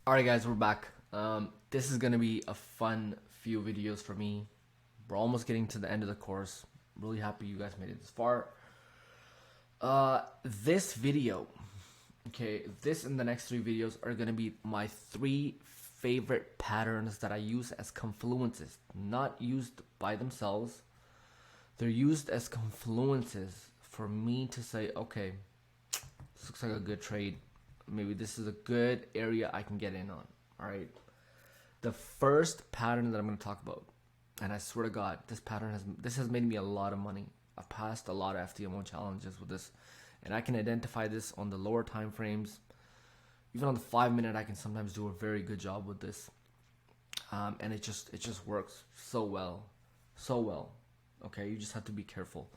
Alright guys, we're back. This is gonna be a fun few videos for me. We're almost getting to the end of the course. Really happy you guys made it this far. This video, okay, this and the next three videos are gonna be my three favorite patterns that I use as confluences. Not used by themselves. They're used as confluences for me to say, okay, this looks like a good trade. Maybe this is a good area I can get in on. All right. The first pattern that I'm going to talk about, and I swear to God, this has made me a lot of money. I've passed a lot of FTMO challenges with this, and I can identify this on the lower time frames. Even on the 5 minute, I can sometimes do a very good job with this, and it just works so well, so well. Okay, you just have to be careful.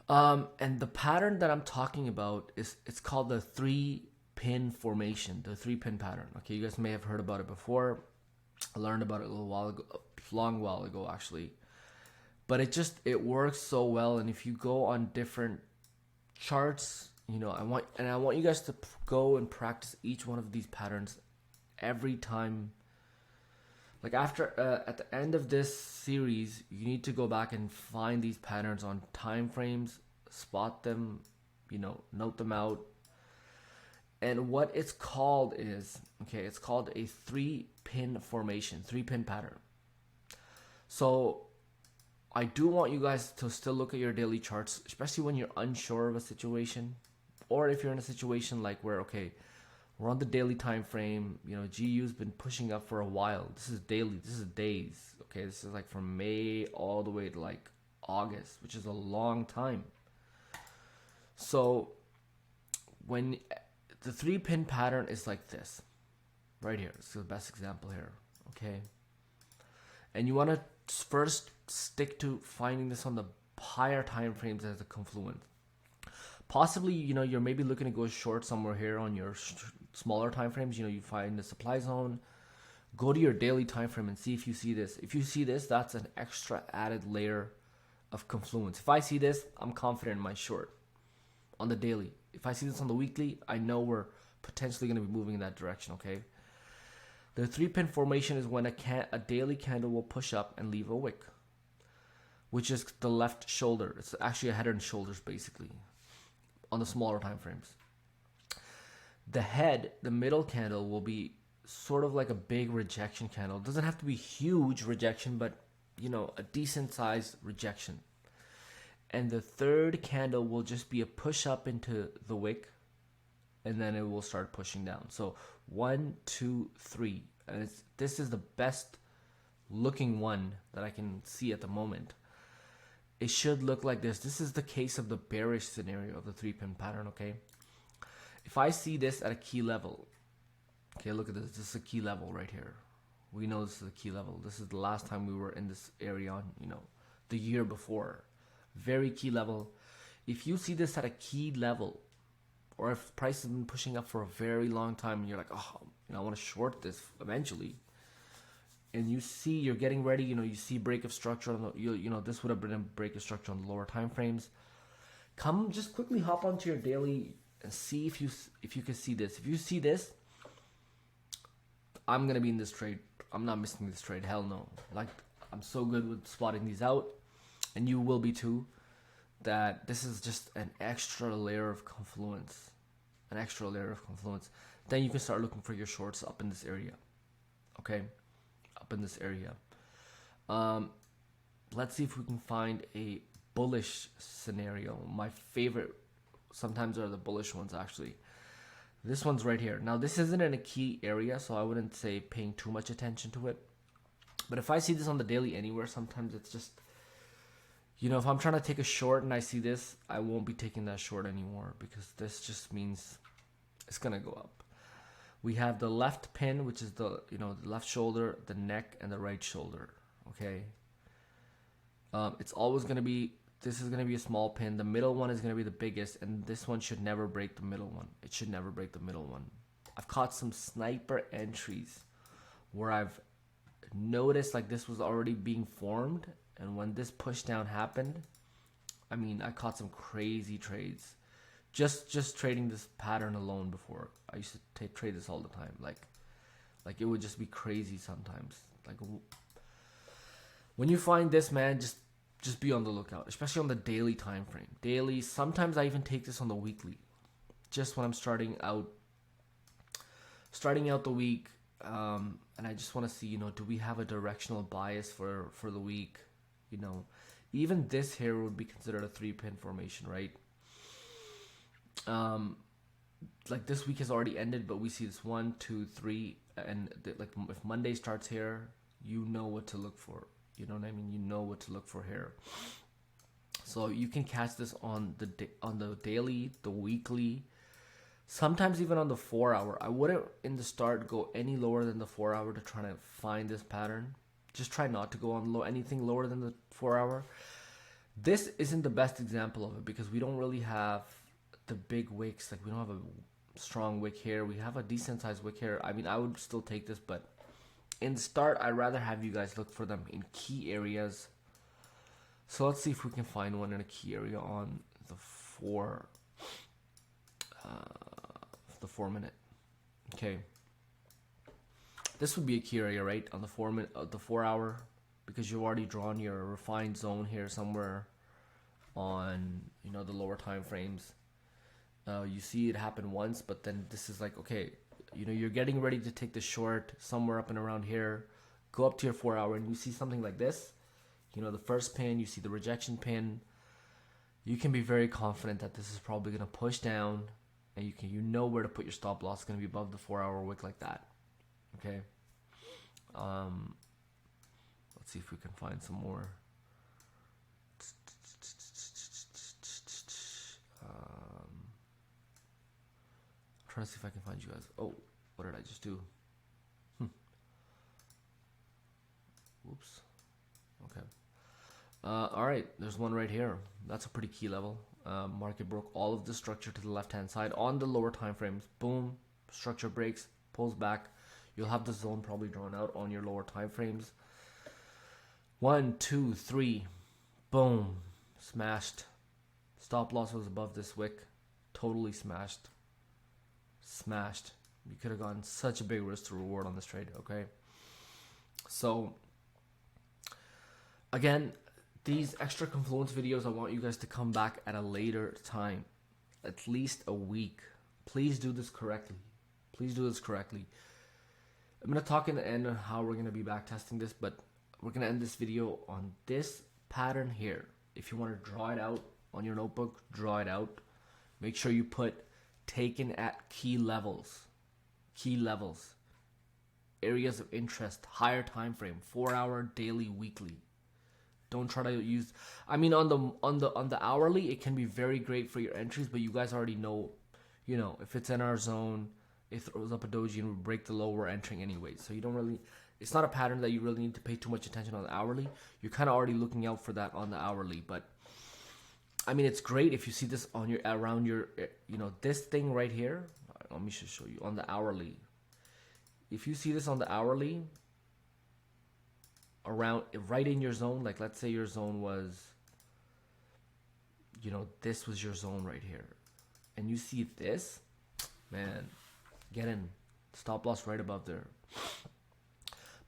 And the pattern that I'm talking about it's called the 3-pin formation, the 3-pin pattern. Okay, you guys may have heard about it before. I learned about it a little while ago, a long while ago actually. But it works so well, and if you go on different charts, I want you guys to go and practice each one of these patterns every time. Like after at the end of this series, you need to go back and find these patterns on time frames, spot them, note them out. And what it's called is, it's called a 3-pin formation, 3-pin pattern. So I do want you guys to still look at your daily charts, especially when you're unsure of a situation, or if you're in a situation like where, we're on the daily time frame. GU's been pushing up for a while. This is daily. This is days. Okay, this is like from May all the way to like August, which is a long time. So when the 3-pin pattern is like this, right here. This is the best example here. Okay, and you want to first stick to finding this on the higher time frames as a confluence. Possibly, you're maybe looking to go short somewhere here on your smaller time frames. You find the supply zone. Go to your daily time frame and see if you see this. If you see this, that's an extra added layer of confluence. If I see this, I'm confident in my short on the daily. If I see this on the weekly, I know we're potentially going to be moving in that direction. Okay. The 3-pin formation is when a daily candle will push up and leave a wick, which is the left shoulder. It's actually a head and shoulders basically on the smaller time frames. The middle candle will be sort of like a big rejection candle. It doesn't have to be huge rejection, but a decent sized rejection. And the third candle will just be a push up into the wick, and then it will start pushing down. So 1, 2, 3, and this is the best looking one that I can see at the moment. It should look like this. This is the case of the bearish scenario of the 3-pin pattern. Okay, if I see this at a key level, look at this. This is a key level right here. We know this is a key level. This is the last time we were in this area on, the year before. Very key level. If you see this at a key level, or if price has been pushing up for a very long time and you're like, I want to short this eventually, and you see you're getting ready, you see break of structure on the, this would have been a break of structure on the lower time frames. Just quickly hop onto your daily and see if you can see this. If you see this, I'm gonna be in this trade. I'm not missing this trade. Hell no. Like, I'm so good with spotting these out, and you will be too. That this is just an extra layer of confluence, Then you can start looking for your shorts up in this area. Okay, up in this area. Let's see if we can find a bullish scenario. My favorite sometimes are the bullish ones actually. This one's right here. Now this isn't in a key area, so I wouldn't say paying too much attention to it. But if I see this on the daily anywhere, sometimes it's just, if I'm trying to take a short and I see this, I won't be taking that short anymore, because this just means it's gonna go up. We have the left pin, which is the the left shoulder, the neck, and the right shoulder. Okay. It's always gonna be. This is gonna be a small pin. The middle one is gonna be the biggest, and this one should never break the middle one. It should never break the middle one. I've caught some sniper entries where I've noticed like this was already being formed, and when this push down happened, I caught some crazy trades Just trading this pattern alone before. I used to trade this all the time. Like it would just be crazy sometimes. Like when you find this, man, just be on the lookout, especially on the daily time frame. Daily, sometimes I even take this on the weekly. Just when I'm starting out the week, and I just want to see, you know, do we have a directional bias for the week? You know, even this here would be considered a 3-pin formation, right? Like this week has already ended, but we see this 1, 2, 3, and like if Monday starts here, you know what to look for. You know what I mean? You know what to look for here. So you can catch this on the daily, the weekly, sometimes even on the 4-hour. I wouldn't in the start go any lower than the 4-hour to try to find this pattern. Just try not to go on anything lower than the 4-hour. This isn't the best example of it because we don't really have the big wicks. Like we don't have a strong wick here. We have a decent sized wick here. I mean, I would still take this, but in the start, I'd rather have you guys look for them in key areas. So let's see if we can find one in a key area on the 4 minute. Okay, this would be a key area, right, on the 4-hour, because you've already drawn your refined zone here somewhere on, you know, the lower time frames. You see it happen once, but then this is like, okay, you know, you're getting ready to take the short somewhere up and around here. Go up to your 4-hour and you see something like this. You know, the first pin, you see the rejection pin. You can be very confident that this is probably going to push down, and you know where to put your stop loss. It's going to be above the 4-hour wick like that. Okay. Let's see if we can find some more. I'm trying to see if I can find you guys. Oh, what did I just do? Whoops. Okay. All right, there's one right here. That's a pretty key level. Market broke all of the structure to the left-hand side on the lower time frames. Boom, structure breaks, pulls back. You'll have the zone probably drawn out on your lower time frames. 1, 2, 3, boom, smashed. Stop loss was above this wick, totally smashed. You could have gotten such a big risk to reward on this trade. Okay, so again, these extra confluence videos, I want you guys to come back at a later time, at least a week. Please do this correctly. I'm going to talk in the end on how we're going to be back testing this, but we're going to end this video on this pattern here. If you want to draw it out on your notebook, draw it out. Make sure you put taken at key levels, areas of interest, higher time frame, 4-hour, daily, weekly. Don't try to use, I mean, on the hourly, it can be very great for your entries, but you guys already know, you know, if it's in our zone, it throws up a doji and we break the low, we're entering anyway. So you don't really, it's not a pattern that you really need to pay too much attention on the hourly. You're kind of already looking out for that on the hourly, but I mean, it's great if you see this on your, around your, you know, this thing right here. Let me just show you on the hourly. If you see this on the hourly, around right in your zone, like let's say your zone was, you know, this was your zone right here, and you see this, man, get in, stop loss right above there.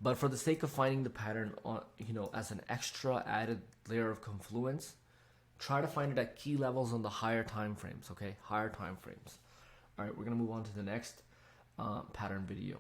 But for the sake of finding the pattern on, you know, as an extra added layer of confluence, try to find it at key levels on the higher time frames. Okay, higher time frames. All right, we're gonna move on to the next pattern video.